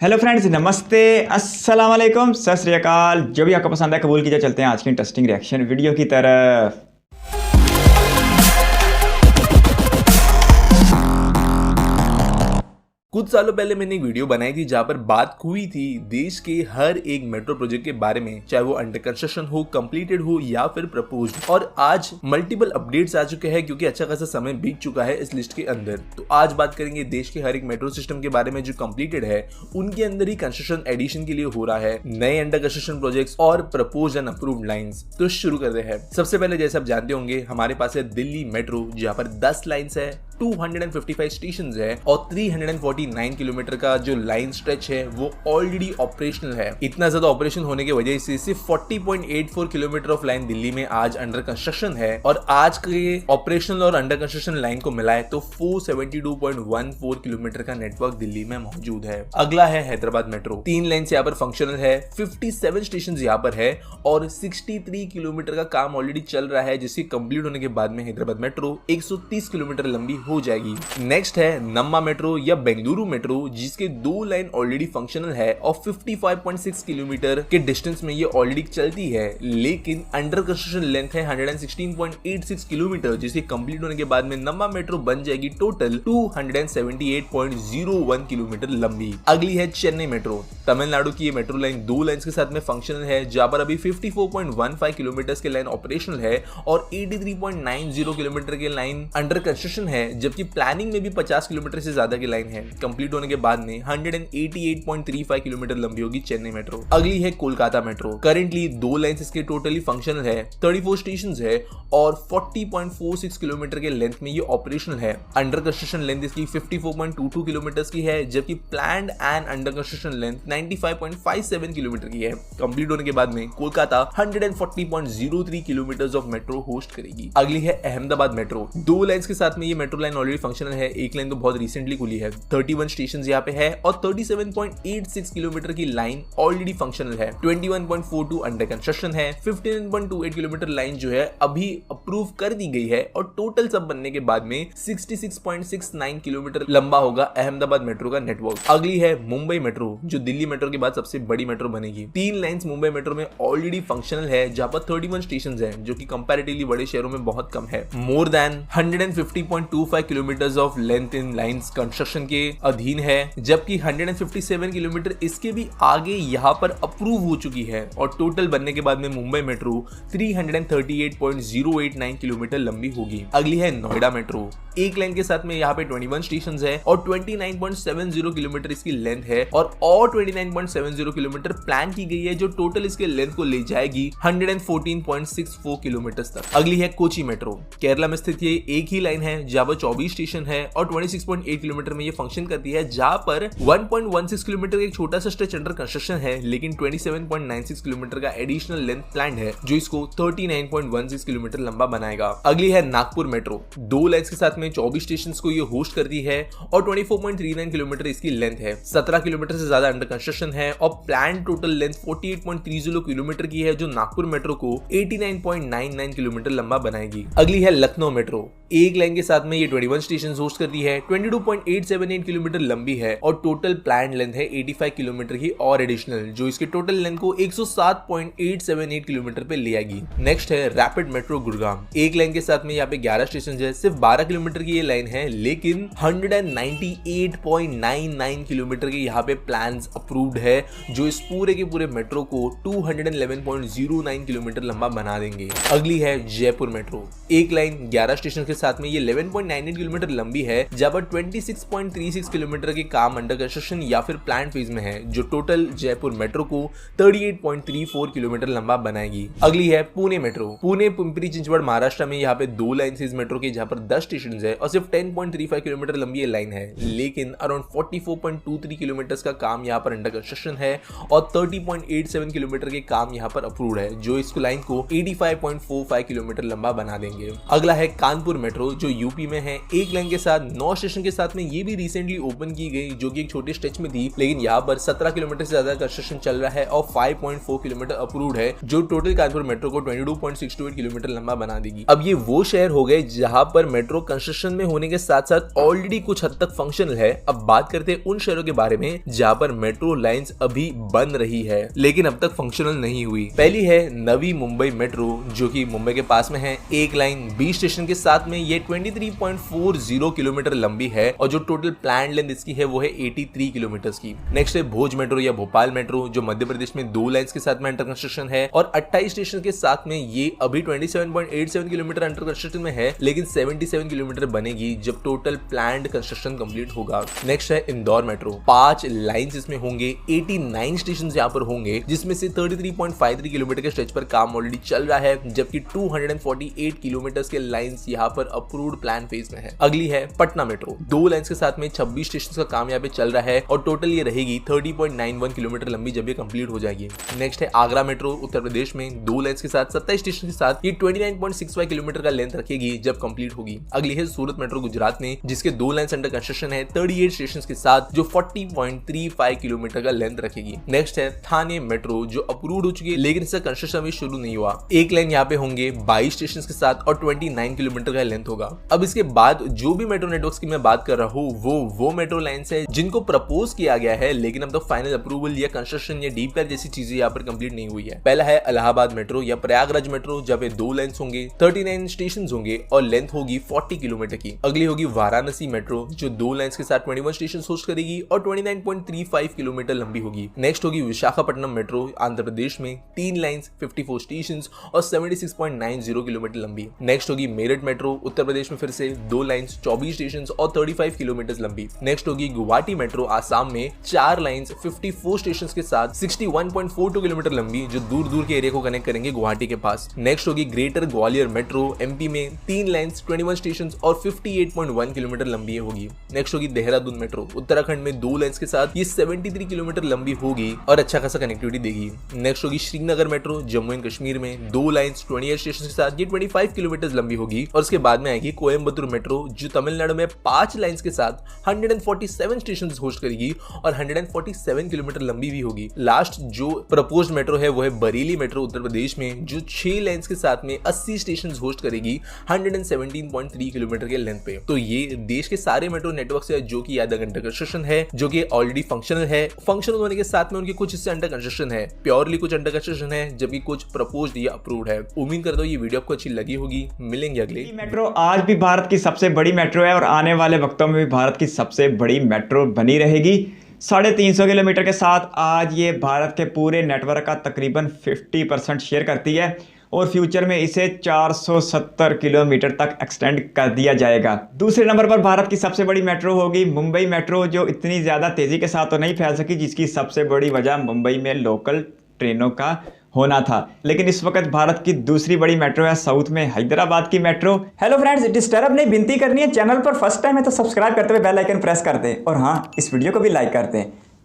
Hello friends, नमस्ते, अस्सलाम वालेकुम, सत श्री अकाल। जो भी आपको पसंद है कबूल कीजिए। चलते हैं आज की इंटरेस्टिंग रिएक्शन वीडियो की तरफ। कुछ सालों पहले मैंने एक वीडियो बनाई थी जहां पर बात हुई थी देश के हर एक मेट्रो प्रोजेक्ट के बारे में, चाहे वो अंडर कंस्ट्रक्शन हो, कंप्लीटेड हो या फिर प्रपोज्ड। और आज मल्टीपल अपडेट्स आ चुके हैं क्योंकि अच्छा खासा समय बीत चुका है इस लिस्ट के अंदर। तो आज बात करेंगे देश के हर एक मेट्रो सिस्टम के बारे में जो कंप्लीटेड है, उनके अंदर ही कंस्ट्रक्शन एडिशन के लिए हो रहा है, नए अंडर कंस्ट्रक्शन प्रोजेक्ट्स और प्रपोज्ड एंड अप्रूव्ड लाइंस। तो शुरू करते हैं। सबसे पहले जैसे आप जानते होंगे हमारे पास है दिल्ली मेट्रो, जहां पर 10 लाइन्स है, 255 स्टेशन है और 349 किलोमीटर का जो लाइन स्ट्रेच है वो ऑलरेडी ऑपरेशनल है। इतना ज्यादा ऑपरेशन होने की वजह से सिर्फ 40.84 किलोमीटर ऑफ लाइन दिल्ली में आज अंडर कंस्ट्रक्शन है और आज के ऑपरेशनल और अंडर कंस्ट्रक्शन लाइन को मिलाए तो 472.14 किलोमीटर का नेटवर्क दिल्ली में मौजूद है। अगला है हैदराबाद मेट्रो। 3 लाइन यहाँ पर फंक्शनल है, 57 स्टेशन यहाँ पर है और 63 किलोमीटर का काम ऑलरेडी चल रहा है, जिसके कंप्लीट होने के बाद में हैदराबाद मेट्रो 130 किलोमीटर लंबी हो जाएगी। नेक्स्ट है नम्मा मेट्रो या बेंगलुरु मेट्रो, जिसके 2 लाइन ऑलरेडी फंक्शनल है और 55.6 किलोमीटर के डिस्टेंस में ये ऑलरेडी चलती है, लेकिन अंडर कंस्ट्रक्शन लेंथ है 116.86 किलोमीटर, जिसके कंप्लीट होने के बाद में नम्मा मेट्रो बन जाएगी टोटल 278.01 किलोमीटर लंबी। अगली है चेन्नई मेट्रो। तमिलनाडु की ये मेट्रो लाइन 2 लाइन्स के साथ में फंक्शनल है, जहां पर अभी 54.15 किलोमीटर के लाइन ऑपरेशनल है और 83.90 किलोमीटर के लाइन अंडर कंस्ट्रक्शन है, जबकि प्लानिंग में भी 50 किलोमीटर से ज्यादा की लाइन है। कंप्लीट होने के बाद में 188.35 किलोमीटर लंबी होगी चेन्नई मेट्रो। अगली है कोलकाता मेट्रो। करेंटली 2 लाइन्स इसके टोटली फंक्शनल है, 34 स्टेशन है और 40.46 किलोमीटर के लेंथ में ये ऑपरेशनल है। अंडर कंस्ट्रक्शन लेंथ इसकी 54.22 किलोमीटर की है, जबकि planned and under construction length 95.57 kilometre की है। कंप्लीट होने के बाद में Kolkata 140.03 kilometre of metro host करेगी। अगली है अहमदाबाद मेट्रो। 2 लाइन्स के साथ में ये मेट्रो लाइन ऑलरेडी फंक्शनल है, एक लाइन तो बहुत रिसेंटली खुली है। 31 स्टेशन यहाँ पे है और 37.86 किलोमीटर की लाइन ऑलरेडी फंक्शनल है। 21.42 अंडर कंस्ट्रक्शन है, 15.28 किलोमीटर लाइन जो है अभी अप्रूव कर दी गई है और टोटल सब बनने के बाद में 66.69 किलोमीटर लंबा होगा अहमदाबाद मेट्रो का नेटवर्क। अगली है मुंबई मेट्रो, जो दिल्ली मेट्रो के बाद सबसे बड़ी मेट्रो बनेगी। 3 लाइन्स मुंबई मेट्रो में ऑलरेडी फंक्शनल है, जहां पर 31 स्टेशन है, जो कि कंपैरेटिवली बड़े शहरों में बहुत कम है। More than 150.25 kilometre of length in lines construction के अधीन है, जबकि 157 किलोमीटर इसके भी आगे यहाँ पर अप्रूव हो चुकी है और टोटल बनने के बाद में मुंबई मेट्रो 338.089 किलोमीटर लंबी होगी। अगली है नोएडा मेट्रो। एक लाइन के साथ में यहाँ पे 21 स्टेशन है और 29.70 किलोमीटर इसकी लेंथ है और 29.70 किलोमीटर प्लान की गई है, जो टोटल इसके लेंथ को ले जाएगी 114.64 किलोमीटर तक। अगली है कोची मेट्रो। केरला में स्थित ये एक ही लाइन है, जहां पर 24 स्टेशन है और 26.8 किलोमीटर में ये फंक्शन करती है, जहां पर 1.16 किलोमीटर का एक छोटा सा स्ट्रेच अंडर कंस्ट्रक्शन है, लेकिन 27.96 किलोमीटर का एडिशनल लेंथ प्लान है, जो इसको 39.16 किलोमीटर लंबा बनाएगा। अगली है नागपुर मेट्रो। 2 लाइन्स के साथ में 24 स्टेशन को ये होस्ट करती है और 24.39 किलोमीटर इसकी लेंथ है। 17 किलोमीटर से ज्यादा अंडर कंस्ट्रक्शन है और प्लान टोटल लेंथ 48.30 किलोमीटर की है, जो नागपुर मेट्रो को 89.99 किलोमीटर लंबा बनाएगी। अगली है लखनऊ मेट्रो। एक लाइन के साथ में ये 21 स्टेशन होस्ट करती है, 22.878 किलोमीटर लंबी है और टोटल प्लान लेंथ है 85 किलोमीटर की और एडिशनल, जो इसके टोटल लेंथ को 107.878 किलोमीटर पे ले आएगी। नेक्स्ट है रैपिड मेट्रो गुड़गांव। एक लाइन के साथ में यहाँ पे 11 स्टेशन है, सिर्फ 12 किलोमीटर की ये लाइन है, लेकिन 198.99 किलोमीटर के यहाँ पे प्लान्स अप्रूव्ड है, जो इस पूरे के पूरे मेट्रो को 211.09 किलोमीटर लंबा बना देंगे। अगली है जयपुर मेट्रो। एक लाइन 11 स्टेशन के साथ में ये 11.98 किलोमीटर लंबी है, जहां पर 26.36 किलोमीटर के काम अंडर कंस्ट्रक्शन या फिर प्लान फेज में है, जो टोटल जयपुर मेट्रो को 38.34 किलोमीटर लंबा बनाएगी। अगली है पुणे मेट्रो। पुणे पिंपरी चिंचवड़ महाराष्ट्र में यहाँ पे 2 लाइन इस मेट्रो के, जहां पर 10 स्टेशन है और सिर्फ 10.35 किलोमीटर लंबी ये लाइन है, लेकिन अराउंड 44.23 किलोमीटर का काम यहाँ पर अंडर कंस्ट्रक्शन है और 30.87 किलोमीटर के काम यहाँ पर अप्रूव्ड है, जो इसको लाइन को 85.45 किलोमीटर लंबा बना देंगे। अगला है कानपुर मेट्रो, जो यूपी में है एक लाइन के साथ 9 स्टेशन के साथ में ये भी रिसेंटली ओपन की गई, जो कि एक छोटे स्ट्रेच में थी, लेकिन यहाँ पर 17 किलोमीटर से ज्यादा कंस्ट्रक्शन चल रहा है और 5.4 किलोमीटर अप्रूव्ड है, जो टोटल कानपुर मेट्रो को 22.628 किलोमीटर लंबा बना देगी। अब ये वो शहर हो गए जहां पर मेट्रो कंस्ट्रक्शन में होने के साथ साथ ऑलरेडी कुछ हद तक फंक्शनल है। अब बात करते हैं उन शहरों के बारे में जहां पर मेट्रो लाइंस अभी बन रही है लेकिन अब तक फंक्शनल नहीं हुई। पहली है नवी मुंबई मेट्रो, जो कि मुंबई के पास में है। एक लाइन 20 स्टेशन के साथ में ये 23.40 किलोमीटर लंबी है और जो टोटल प्लान लेंथ इसकी है वो है 83 किलोमीटर की। नेक्स्ट है भोज मेट्रो या भोपाल मेट्रो, जो मध्य प्रदेश में 2 लाइन्स के साथ में अंडर कंस्ट्रक्शन है और 28 स्टेशन के साथ में ये अभी 27.87 किलोमीटर अंडर कंस्ट्रक्शन में है, लेकिन 77 किलोमीटर बनेगी जब टोटल प्लान्ड कंस्ट्रक्शन कंप्लीट होगा। नेक्स्ट है इंदौर मेट्रो, 5 लाइन्स इसमें होंगे, 89 स्टेशन यहाँ पर होंगे, जिसमें से 33.53 किलोमीटर के स्ट्रेच पर काम ऑलरेडी चल रहा है, जबकि 248 किलोमीटर के लाइन्स यहाँ पर अप्रूव्ड प्लान फेज में है। अगली है पटना मेट्रो, 2 लाइन्स के साथ में 26 स्टेशन का काम यहाँ पे चल रहा है और टोटल ये रहेगी 30.91 किलोमीटर लंबी जब ये कंप्लीट हो जाएगी। नेक्स्ट है आगरा मेट्रो, उत्तर प्रदेश में 2 लाइन्स के साथ 27 स्टेशन के साथ ये 29.65 किलोमीटर का लेंथ रखेगी जब कंप्लीट होगी। अगली है सूरत मेट्रो गुजरात में, जिसके 2 लाइन्स अंडर कंस्ट्रक्शन है 38 स्टेशन के साथ, जो 40.35 किलोमीटर का लेंथ रखेगी। नेक्स्ट है थाने मेट्रो, जो अप्रूव्ड हो चुकी है लेकिन इसका कंस्ट्रक्शन अभी शुरू नहीं हुआ। एक लाइन यहाँ पे होंगे 22 स्टेशन के साथ और 29 किलोमीटर का लेंथ होगा। अब इसके बाद जो भी मेट्रो नेटवर्क्स की मैं बात कर रहा हूँ वो मेट्रो लाइन्स है जिनको प्रपोज किया गया है लेकिन अब तक फाइनल अप्रूवल या कंस्ट्रक्शन या डीप जैसी चीजें यहाँ पर कंप्लीट नहीं हुई है। पहला है इलाहाबाद मेट्रो या प्रयागराज मेट्रो, जहाँ पे 2 लाइन्स होंगे, 39 स्टेशन होंगे और लेंथ होगी 40 किलोमीटर की। अगली होगी वाराणसी मेट्रो, जो 2 लाइन्स के साथ 21 स्टेशन होस्ट करेगी और 29.35 किलोमीटर लंबी होगी। नेक्स्ट होगी विशाखापट्टनम मेट्रो, आंध्र प्रदेश में 3 लाइन्स, 54 स्टेशन और 76.90 किलोमीटर लंबी। नेक्स्ट होगी मेरठ मेट्रो, उत्तर प्रदेश में फिर से 2 लाइन्स, 24 स्टेशन और 35 किलोमीटर लंबी। नेक्स्ट होगी गुवाहाटी मेट्रो, आसाम में 4 लाइन्स, 54 स्टेशन के साथ 61.42 किलोमीटर लंबी, जो दूर दूर के एरिया को कनेक्ट करेंगे गुवाहाटी के पास। नेक्स्ट होगी ग्रेटर ग्वालियर मेट्रो, एमपी में 3 लाइन्स, 21 स्टेशन और 58.1 किलोमीटर लंबी होगी। नेक्स्ट होगी देहरादून मेट्रो, उत्तराखंड में 2 लाइन्स के साथ ये 73 किलोमीटर लंबी होगी और अच्छा खासा कनेक्टिविटी देगी। नेक्स्ट होगी श्रीनगर मेट्रो, जम्मू एंड कश्मीर में 2 लाइन्स, 28 स्टेशन के साथ ये 25 किलोमीटर लंबी होगी। और उसके बाद में आएगी कोयम्बतूर मेट्रो, जो तमिलनाडु में 5 लाइन्स के साथ 147 स्टेशन होस्ट करेगी और 147 किलोमीटर लंबी भी होगी। लास्ट जो प्रपोज्ड मेट्रो है वो है बरेली मेट्रो, उत्तर प्रदेश में, जो 6 लाइन्स के साथ में 80 स्टेशन होस्ट करेगी 117.3 किलोमीटर के लेंथ पे। तो ये देश के सारे मेट्रो नेटवर्क है जो कि आधा घंटा कंस्ट्रक्शन है, जो कि ऑलरेडी फंक्शनल है। फंक्शनल होने के साथ में उनके कुछ हिस्से अंडर कंस्ट्रक्शन है, प्योरली कुछ अंडर कंस्ट्रक्शन है, जबकि कुछ प्रपोज्ड या अप्रूव्ड है। उम्मीद करता हूं ये वीडियो आपको अच्छी लगी होगी। मिलेंगे अगले। मेट्रो आज भी भारत की सबसे बड़ी मेट्रो है और आने वाले वक्तों में भी भारत की सबसे बड़ी मेट्रो बनी रहेगी। 350 किलोमीटर के साथ आज ये भारत के पूरे नेटवर्क का तकरीबन 50% शेयर करती है और फ्यूचर में इसे 470 किलोमीटर तक एक्सटेंड कर दिया जाएगा। दूसरे नंबर पर भारत की सबसे बड़ी मेट्रो होगी मुंबई मेट्रो, जो इतनी ज़्यादा तेज़ी के साथ तो नहीं फैल सकी, जिसकी सबसे बड़ी वजह मुंबई में लोकल ट्रेनों का होना था। लेकिन इस वक्त भारत की दूसरी बड़ी मेट्रो है साउथ में हैदराबाद की मेट्रो। हेलो फ्रेंड्स, डिस्टर्ब नहीं, विनती करनी है, चैनल पर फर्स्ट टाइम है तो सब्सक्राइब करते हुए बेल आइकन प्रेस कर दें और हाँ, इस वीडियो को भी लाइक कर दें।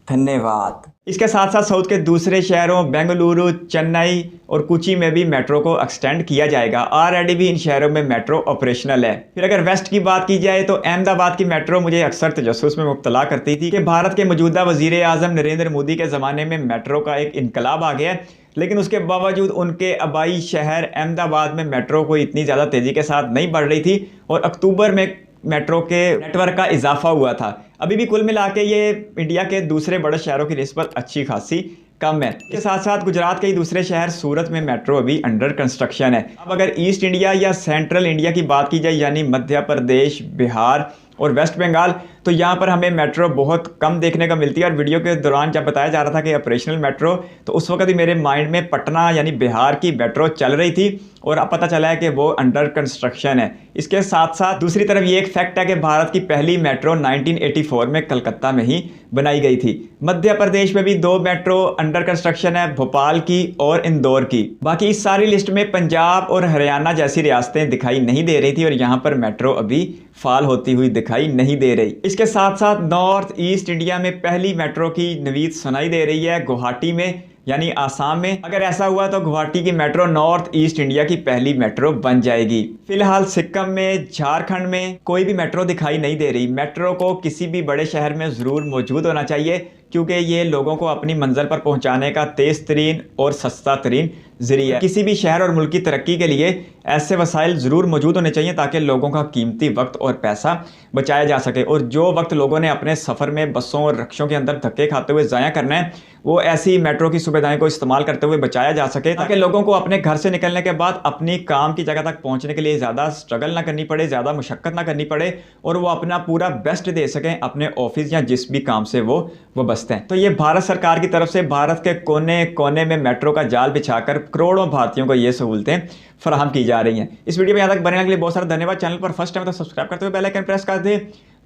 धन्यवाद। इसके साथ साथ साउथ के दूसरे शहरों बेंगलुरु, चेन्नई और कोची में भी मेट्रो को एक्सटेंड किया जाएगा। ऑलरेडी भी इन शहरों में मेट्रो ऑपरेशनल है। फिर अगर वेस्ट की बात की जाए तो अहमदाबाद की मेट्रो मुझे अक्सर तजस्सुस में मुब्तला करती थी कि भारत के मौजूदा वजीर आज़म नरेंद्र मोदी के ज़माने में मेट्रो का एक इनकलाब आ गया, लेकिन उसके बावजूद उनके आबाई शहर अहमदाबाद में मेट्रो कोई इतनी ज़्यादा तेज़ी के साथ नहीं बढ़ रही थी और अक्टूबर में मेट्रो के नेटवर्क का इजाफा हुआ था। अभी भी कुल मिला के ये इंडिया के दूसरे बड़े शहरों की निस्बत अच्छी खासी कम है। इसके साथ साथ गुजरात के ही दूसरे शहर सूरत में मेट्रो अभी अंडर कंस्ट्रक्शन है। अब अगर ईस्ट इंडिया या सेंट्रल इंडिया की बात की जाए, यानी मध्य प्रदेश, बिहार और वेस्ट बंगाल, तो यहाँ पर हमें मेट्रो बहुत कम देखने को मिलती है। और वीडियो के दौरान जब बताया जा रहा था कि ऑपरेशनल मेट्रो, तो उस वक्त ही मेरे माइंड में पटना यानी बिहार की मेट्रो चल रही थी और अब पता चला है कि वो अंडर कंस्ट्रक्शन है। इसके साथ साथ दूसरी तरफ ये एक फैक्ट है कि भारत की पहली मेट्रो 1984 में कलकत्ता में ही बनाई गई थी। मध्य प्रदेश में भी 2 मेट्रो अंडर कंस्ट्रक्शन है, भोपाल की और इंदौर की। बाकी इस सारी लिस्ट में पंजाब और हरियाणा जैसी रियासतें दिखाई नहीं दे रही थी और यहाँ पर मेट्रो अभी फाल होती हुई दिखाई नहीं दे रही। इसके साथ साथ नॉर्थ ईस्ट इंडिया में पहली मेट्रो की नवीद सुनाई दे रही है गुवाहाटी में, यानी आसाम में। अगर ऐसा हुआ तो गुवाहाटी की मेट्रो नॉर्थ ईस्ट इंडिया की पहली मेट्रो बन जाएगी। फिलहाल सिक्किम में, झारखंड में कोई भी मेट्रो दिखाई नहीं दे रही। मेट्रो को किसी भी बड़े शहर में ज़रूर मौजूद होना चाहिए, क्योंकि ये लोगों को अपनी मंजिल पर पहुंचाने का तेज़ तरीन और सस्ता तरीन ज़रिया है। किसी भी शहर और मुल्क की तरक्की के लिए ऐसे वसाइल ज़रूर मौजूद होने चाहिए, ताकि लोगों का कीमती वक्त और पैसा बचाया जा सके। और जो वक्त लोगों ने अपने सफ़र में बसों और रिक्शों के अंदर धक्के खाते हुए ज़ाया करना है, वो ऐसी मेट्रो की सुविधाएं को इस्तेमाल करते हुए बचाया जा सके, ताकि लोगों को अपने घर से निकलने के बाद अपनी काम की जगह तक पहुंचने के लिए ज़्यादा स्ट्रगल ना करनी पड़े, ज़्यादा मुशक्क़त ना करनी पड़े, और वो अपना पूरा बेस्ट दे सकें अपने ऑफिस या जिस भी काम से वो बसते हैं। तो ये भारत सरकार की तरफ से भारत के कोने कोने में मेट्रो का जाल बिछाकर करोड़ों भारतीयों को ये सहूलतें फराहम की जा रही हैं। इस वीडियो में यहाँ तक बनने के लिए बहुत सारा धन्यवाद। चैनल पर फर्स्ट टाइम तो सब्सक्राइब करते हुए बेल आइकन प्रेस कर दे।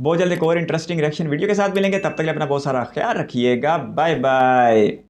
बहुत जल्द एक और इंटरेस्टिंग रिएक्शन वीडियो के साथ मिलेंगे, तब तक के लिए अपना बहुत सारा ख्याल रखिएगा। Bye bye.